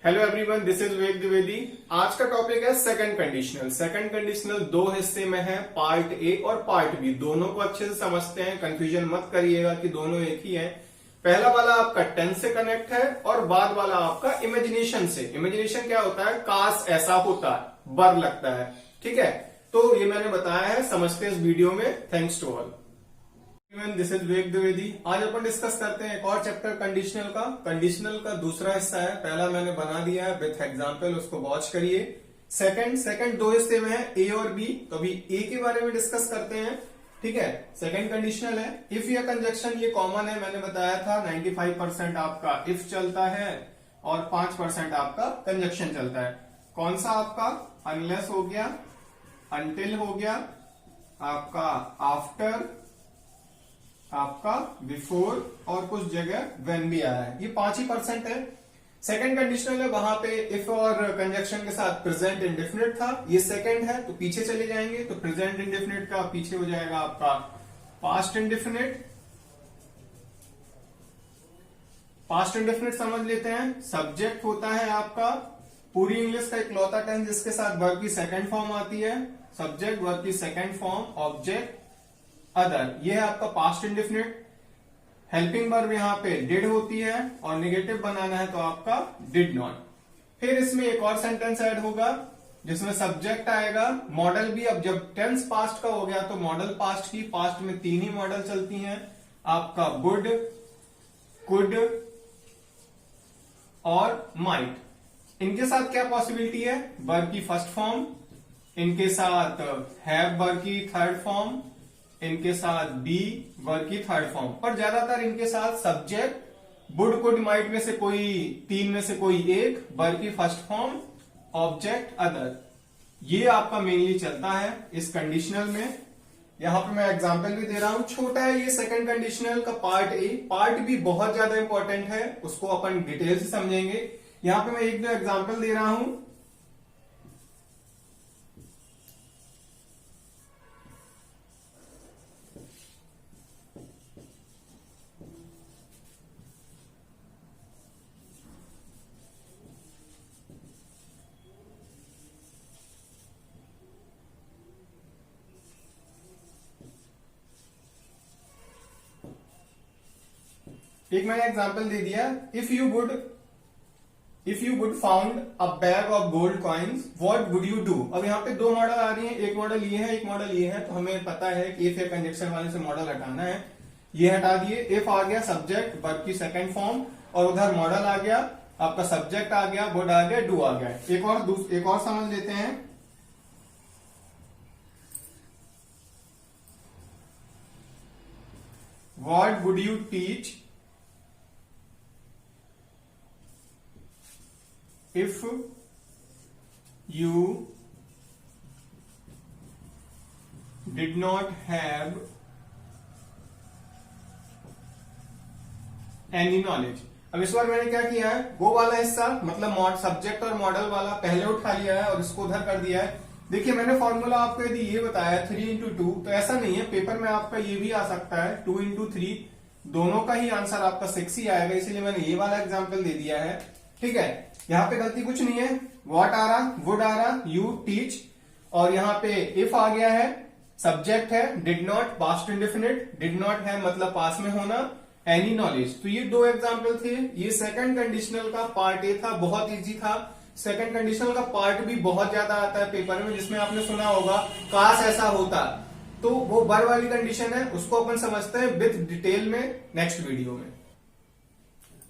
Hello everyone, this is Vivek Dwivedi. आज का topic है सेकंड कंडीशनल। सेकंड कंडीशनल दो हिस्से में है, पार्ट ए और पार्ट बी। दोनों को अच्छे से समझते हैं, कंफ्यूजन मत करिएगा कि दोनों एक ही है। पहला वाला आपका टेंस से कनेक्ट है और बाद वाला आपका इमेजिनेशन से। इमेजिनेशन क्या होता है? काश ऐसा होता, बर लगता है। ठीक है, तो ये मैंने बताया है, समझते हैं इस वीडियो में। Thanks to all. This is Vivek Dwivedi. आज अपन डिस्कस करते हैं एक और चैप्टर कंडीशनल का। कंडीशनल का दूसरा हिस्सा है, पहला मैंने बना दिया है विथ एग्जांपल, उसको वॉच करिए। सेकंड दो हिस्से में है, ए और बी। तो अभी ए के बारे में डिस्कस करते हैं। ठीक है, सेकंड कंडीशनल है इफ या कंजक्शन। ये कॉमन है, मैंने बताया था 95% आपका इफ चलता है और 5% आपका कंजक्शन चलता है। कौन सा आपका? अनलेस हो गया, अनटिल हो गया, आपका आफ्टर, आपका बिफोर और कुछ जगह व्हेन भी आया है। ये 5% है। सेकंड कंडीशनल है, वहां पे इफ और कंजक्शन के साथ प्रेजेंट इंडेफिनिट था। ये सेकंड है, तो पीछे चले जाएंगे तो प्रेजेंट इंडेफिनिट का पीछे हो जाएगा आपका पास्ट इंडेफिनिट। पास्ट इंडेफिनिट समझ लेते हैं। सब्जेक्ट होता है आपका पूरी इंग्लिश का इकलौता टेंस जिसके साथ वर्ब की सेकंड फॉर्म आती है। सब्जेक्ट, वर्ब की सेकंड फॉर्म, ऑब्जेक्ट, अदर। ये है आपका पास्ट इंडेफिनिट। हेल्पिंग वर्ब यहाँ पे डिड होती है और नेगेटिव बनाना है तो आपका डिड नॉट। फिर इसमें एक और सेंटेंस ऐड होगा जिसमें सब्जेक्ट आएगा, मॉडल भी। अब जब टेंस पास्ट का हो गया तो मॉडल पास्ट की, पास्ट में 3 ही मॉडल चलती हैं, आपका वुड, कुड और माइट। इनके साथ क्या पॉसिबिलिटी है? वर्ब की फर्स्ट फॉर्म, इनके साथ हैव वर्ब की थर्ड फॉर्म, इनके साथ बी वर्ब की थर्ड फॉर्म। पर ज्यादातर इनके साथ सब्जेक्ट, वुड, कुड, माइट में से कोई 3 में से कोई एक, वर्ब की फर्स्ट फॉर्म, ऑब्जेक्ट, अदर। ये आपका मेनली चलता है इस कंडीशनल में। यहां पे मैं एग्जांपल भी दे रहा हूं, छोटा है ये सेकंड कंडीशनल का पार्ट ए। पार्ट बी बहुत ज्यादा इंपॉर्टेंट है, उसको अपन डिटेल से समझेंगे। यहां पे मैं एक दो एग्जांपल दे रहा हूं। एक मैंने एग्जांपल दे दिया, if you would found a bag of gold coins what would you do. अब यहाँ पे दो मॉडल आ रही हैं, एक मॉडल ये है, एक मॉडल ये है। तो हमें पता है कि इफ या कंजक्शन वाले से मॉडल हटाना है। ये हटा दिए। इफ आ गया सब्जेक्ट, वर्ब की सेकंड फॉर्म, और उधर मॉडल आ गया आपका, सब्जेक्ट आ गया, वुड आ गया, डू आ गया। एक और समझ लेते हैं। What would you teach if you did not have any knowledge। अब इस बार मैंने क्या किया है, वो वाला हिस्सा मतलब सब्जेक्ट और मॉडल वाला पहले उठा लिया है और इसको उधर कर दिया है। देखिए मैंने फॉर्मूला आपको यदि ये बताया 3x2, तो ऐसा नहीं है, पेपर में आपका ये भी आ सकता है 2x3। दोनों का ही आंसर आपका 6 ही आएगा, इसीलिए मैंने ये वाला एग्जाम्पल दे दिया है। ठीक है, यहां पे गलती कुछ नहीं है। व्हाट आ रहा, वुड आ रहा, यू, टीच, और यहां पे इफ आ गया है, सब्जेक्ट है, did not, past indefinite, did not है मतलब पास में होना, एनी नॉलेज। तो ये दो एग्जांपल थे। ये सेकंड कंडीशनल का पार्ट ए था, बहुत इजी था। सेकंड कंडीशनल का पार्ट भी बहुत ज्यादा आता है पेपर में, जिसमें आपने सुना होगा काश ऐसा होता। तो वो बर वाली कंडीशन है, उसको अपन समझते हैं विद डिटेल में नेक्स्ट वीडियो में।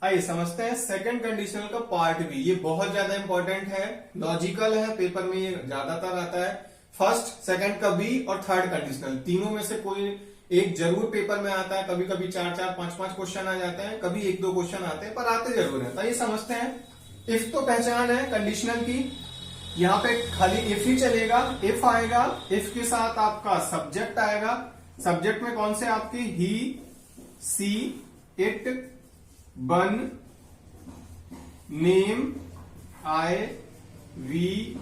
आइए समझते हैं सेकंड कंडीशनल का पार्ट बी। ये बहुत ज्यादा इंपॉर्टेंट है, लॉजिकल है, पेपर में ये ज्यादातर आता है। फर्स्ट, सेकंड का बी और थर्ड कंडीशनल, तीनों में से कोई एक जरूर पेपर में आता है। कभी कभी 4-4, 5-5 क्वेश्चन आ जाते हैं, कभी 1-2 क्वेश्चन आते हैं, पर आते जरूर है। तो ये समझते हैं। इफ तो पहचान है कंडीशनल की, यहाँ पे खाली इफ ही चलेगा। इफ आएगा, इफ के साथ आपका सब्जेक्ट आएगा। सब्जेक्ट में कौन से आपके? ही, सी, इट, बन, नेम, आई, वी,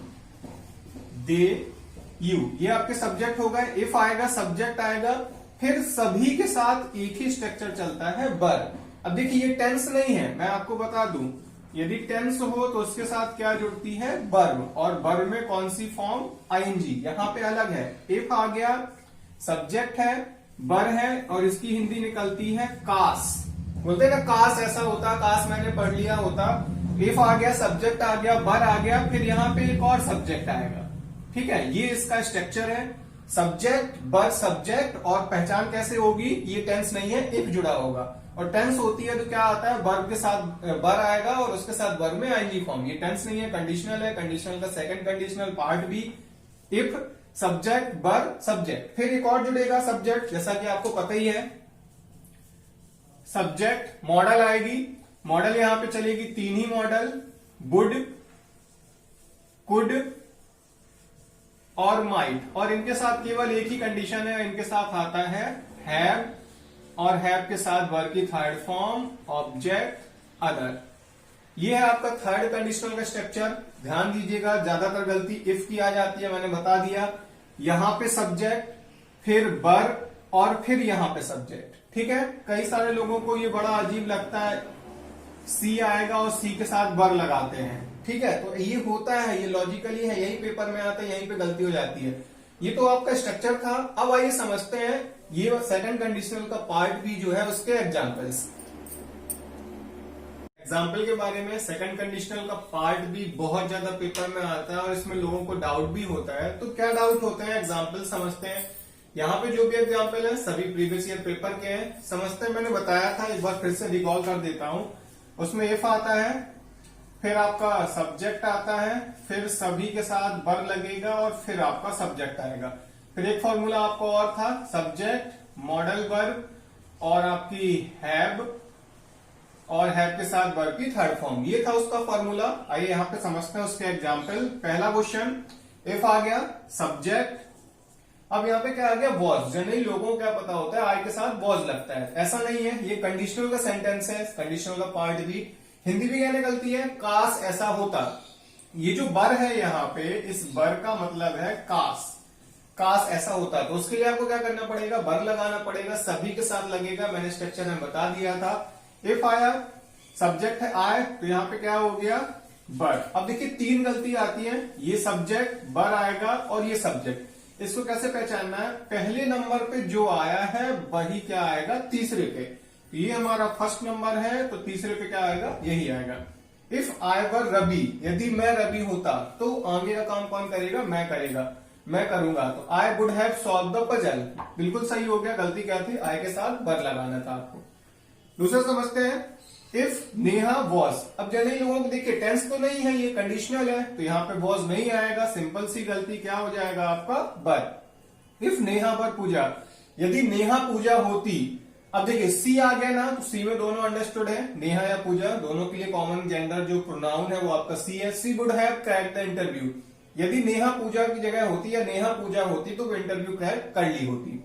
दे, यू। ये आपके सब्जेक्ट हो गए। इफ आएगा, सब्जेक्ट आएगा, फिर सभी के साथ एक ही स्ट्रक्चर चलता है, बर। अब देखिए ये टेंस नहीं है, मैं आपको बता दूं, यदि टेंस हो तो उसके साथ क्या जुड़ती है, वर्ब, और वर्ब में कौन सी फॉर्म, आईएनजी। यहां पे अलग है, इफ आ गया सब्जेक्ट है, बर है, और इसकी हिंदी निकलती है कास। बोलते हैं ना कास ऐसा होता, कास मैंने पढ़ लिया होता। इफ आ गया, सब्जेक्ट आ गया, बर आ गया, फिर यहां पे एक और सब्जेक्ट आएगा। ठीक है, ये इसका स्ट्रक्चर है, सब्जेक्ट बर सब्जेक्ट, और पहचान कैसे होगी, ये टेंस नहीं है, इफ जुड़ा होगा। और टेंस होती है तो क्या आता है, वर्ब के साथ बर आएगा और उसके साथ वर्ब में आईएनजी फॉर्म। ये टेंस नहीं है, कंडीशनल है। कंडीशनल का सेकंड कंडीशनल पार्ट भी इफ, सब्जेक्ट बर सब्जेक्ट। फिर एक और जुड़ेगा सब्जेक्ट, जैसा कि आपको पता ही है। सब्जेक्ट मॉडल आएगी, मॉडल यहां पे चलेगी 3 ही मॉडल, वुड, कुड और माइट। और इनके साथ केवल एक ही कंडीशन है, इनके साथ आता है हैव, और हैव के साथ वर्ब की थर्ड फॉर्म ऑब्जेक्ट अदर। ये है आपका थर्ड कंडीशनल का स्ट्रक्चर। ध्यान दीजिएगा, ज्यादातर गलती इफ की आ जाती है, मैंने बता दिया। यहां पे सब्जेक्ट, फिर बर, और फिर यहां पे सब्जेक्ट। ठीक है, कई सारे लोगों को ये बड़ा अजीब लगता है, सी आएगा और सी के साथ बर लगाते हैं। ठीक है, तो ये होता है, ये लॉजिकली है, यही पेपर में आता है, यहीं पे गलती हो जाती है। ये तो आपका स्ट्रक्चर था। अब आइए समझते हैं ये सेकंड कंडीशनल का पार्ट भी जो है उसके एग्जांपल्स। एग्जाम्पल के बारे में, सेकंड कंडीशनल का पार्ट भी बहुत ज्यादा पेपर में आता है और इसमें लोगों को डाउट भी होता है। तो क्या डाउट होते हैं, एग्जाम्पल समझते हैं। यहाँ पे जो भी एग्जाम्पल है सभी प्रीवियस ईयर पेपर के हैं, समझते हैं। मैंने बताया था, एक बार फिर से रिकॉल कर देता हूं। उसमें इफ आता है, फिर आपका सब्जेक्ट आता है, फिर सभी के साथ बर लगेगा, और फिर आपका सब्जेक्ट आएगा। फिर एक फॉर्मूला आपको और था, सब्जेक्ट मॉडल वर्ब और आपकी हैव, और हैव के साथ वर्ब की थर्ड फॉर्म। ये था उसका फॉर्मूला। आइए यहाँ पे समझते हैं उसके एग्जाम्पल। पहला क्वेश्चन, इफ आ गया सब्जेक्ट, अब यहाँ पे क्या आ गया, वॉज। जनरली लोगों को क्या पता होता है, आई के साथ वॉज लगता है, ऐसा नहीं है, ये कंडीशनल का सेंटेंस है, कंडीशनल का पार्ट भी। हिंदी भी क्या निकलती है, काश ऐसा होता। ये जो बर है यहाँ पे, इस बर का मतलब है काश, काश ऐसा होता। तो उसके लिए आपको क्या करना पड़ेगा, बर लगाना पड़ेगा, सभी के साथ लगेगा। मैंने स्ट्रक्चर में बता दिया था। इफ आया, सब्जेक्ट है आए, तो यहाँ पे क्या हो गया, बर। अब देखिए 3 गलती आती है, ये सब्जेक्ट, बर आएगा और ये सब्जेक्ट। इसको कैसे पहचानना है, पहले नंबर पे जो आया है वही क्या आएगा, तीसरे पे। तो ये हमारा फर्स्ट नंबर है, तो तीसरे पे क्या आएगा, यही आएगा। इफ आई वर रवि, यदि मैं रवि होता, तो आगे का काम कौन करेगा, मैं करेगा, मैं करूंगा। तो I would have solve the puzzle, बिल्कुल सही हो गया। गलती क्या थी, आई के साथ बर लगाना था आपको। दूसरा समझते हैं, इफ नेहा वॉज। अब जनरली लोगों को देखिए टेंस तो नहीं है, ये कंडीशनल है, तो यहाँ पे वॉज नहीं आएगा। सिंपल सी गलती, क्या हो जाएगा आपका, बर। इफ नेहा वर पूजा, यदि नेहा पूजा होती। अब देखिए सी आ गया ना, तो सी में दोनों अंडरस्टूड है, नेहा या पूजा, दोनों के लिए कॉमन जेंडर जो प्रोनाउन है वो आपका सी है। She would have cracked the interview, यदि नेहा पूजा की जगह होती या नेहा पूजा होती तो वो इंटरव्यू क्रैक कर ली होती।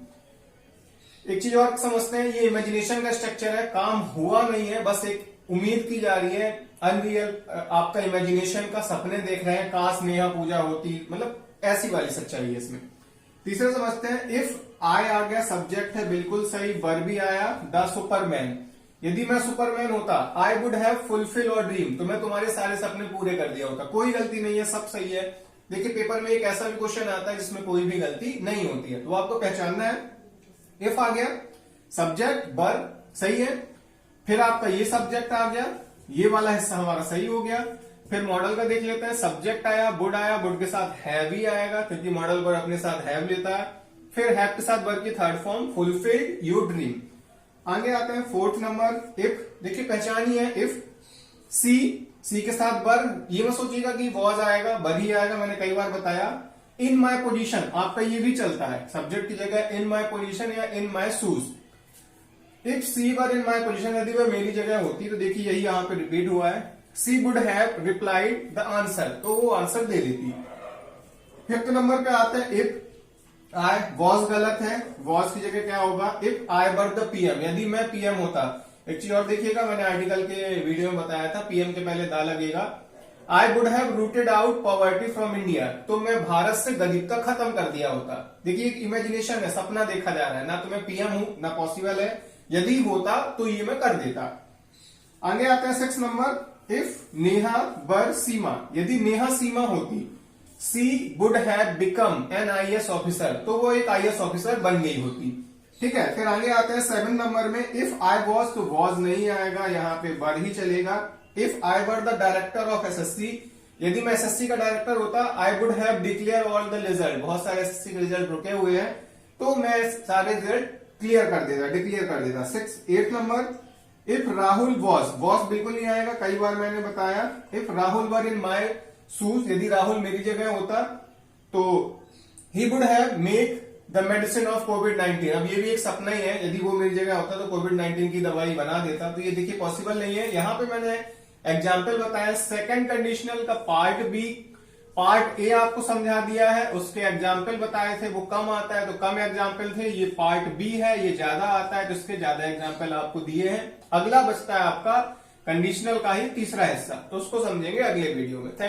एक चीज और समझते हैं, ये इमेजिनेशन का स्ट्रक्चर है, काम हुआ नहीं है, बस एक उम्मीद की जा रही है, अनरियल, आपका इमेजिनेशन का, सपने देख रहे हैं, काश नेहा पूजा होती, मतलब ऐसी वाली सच्चाई है इसमें। तीसरा समझते हैं, इफ आई आ गया, सब्जेक्ट है, बिल्कुल सही, वर्ब भी आया, द सुपरमैन। यदि मैं सुपरमैन होता, आई वुड हैव फुलफिल और ड्रीम, तो मैं तुम्हारे सारे सपने पूरे कर दिया होता। कोई गलती नहीं है, सब सही है। देखिए पेपर में एक ऐसा भी क्वेश्चन आता है जिसमें कोई भी गलती नहीं होती है, तो आपको पहचानना है। इफ आ गया, सब्जेक्ट वर्ब सही है, फिर आपका ये सब्जेक्ट आ गया, ये वाला हिस्सा हमारा सही हो गया। फिर मॉडल का देख लेते हैं, सब्जेक्ट आया, वुड के साथ हैव ही आएगा, क्योंकि मॉडल वर्ब अपने साथ हैव लेता है। फिर हैव के साथ वर्ब की third form, fulfilled your dream. आगे आते हैं फोर्थ नंबर, इफ। देखिए पहचानी है, इफ सी के साथ वर्ब, ये मत सोचिएगा कि वॉज आएगा, बर ही आएगा, मैंने कई बार बताया। इन माई पोजीशन, आपका ये भी चलता है, सब्जेक्ट की जगह इन माई पोजीशन या in my shoes. If she were in my position, यदि वह मेरी जगह होती, तो देखिए यही यहां पे रिपीट हुआ है, she would have replied the answer, तो वो आंसर दे देती। फिफ्थ नंबर पे आते हैं, इफ आई वॉज गलत है, वॉज की जगह क्या होगा, if I were the PM, यदि मैं पीएम होता। एक चीज और देखिएगा, मैंने आर्टिकल के वीडियो में बताया था, पीएम के पहले दा लगेगा। I would have rooted out poverty from India, तो मैं भारत से गरीबता खत्म कर दिया होता। देखिए एक इमेजिनेशन है, सपना देखा जा रहा है, ना तो मैं पीएम हूं, ना पॉसिबल है। यदि होता तो ये मैं कर देता। आगे आता है 6 number, if Neha were Seema, यदि नेहा सीमा होती, she would have become an IAS officer, तो वो एक IAS ऑफिसर बन गई होती। ठीक है, फिर आगे आते हैं 7 नंबर में, इफ आई वॉज, तो वॉज नहीं आएगा, यहाँ पे वर ही चलेगा। If I were the director of SSC, यदि मैं SSC का डायरेक्टर होता, I would have declare all the result, बहुत सारे SSC के रिजल्ट रुके हुए हैं, तो मैं सारे रिजल्ट क्लियर कर देता, डिक्लेयर कर देता। 8 नंबर, इफ राहुल वॉज बिल्कुल नहीं आएगा, कई बार मैंने बताया। If Rahul were in my shoes, यदि राहुल मेरी जगह होता तो he would have make the medicine of covid, अब ये भी एक सपना ही है, यदि वो मेरी जगह होता तो कोविड-19 की दवाई बना देता, तो ये देखिए पॉसिबल नहीं है। यहां पे मैंने एग्जाम्पल बताया, सेकंड कंडीशनल का पार्ट बी, पार्ट ए आपको समझा दिया है, उसके एग्जाम्पल बताए थे, वो कम आता है तो कम एग्जाम्पल थे, ये पार्ट बी है, ये ज्यादा आता है तो इसके ज्यादा एग्जाम्पल आपको दिए हैं। अगला बचता है आपका कंडीशनल का ही तीसरा हिस्सा, तो उसको समझेंगे अगले वीडियो में।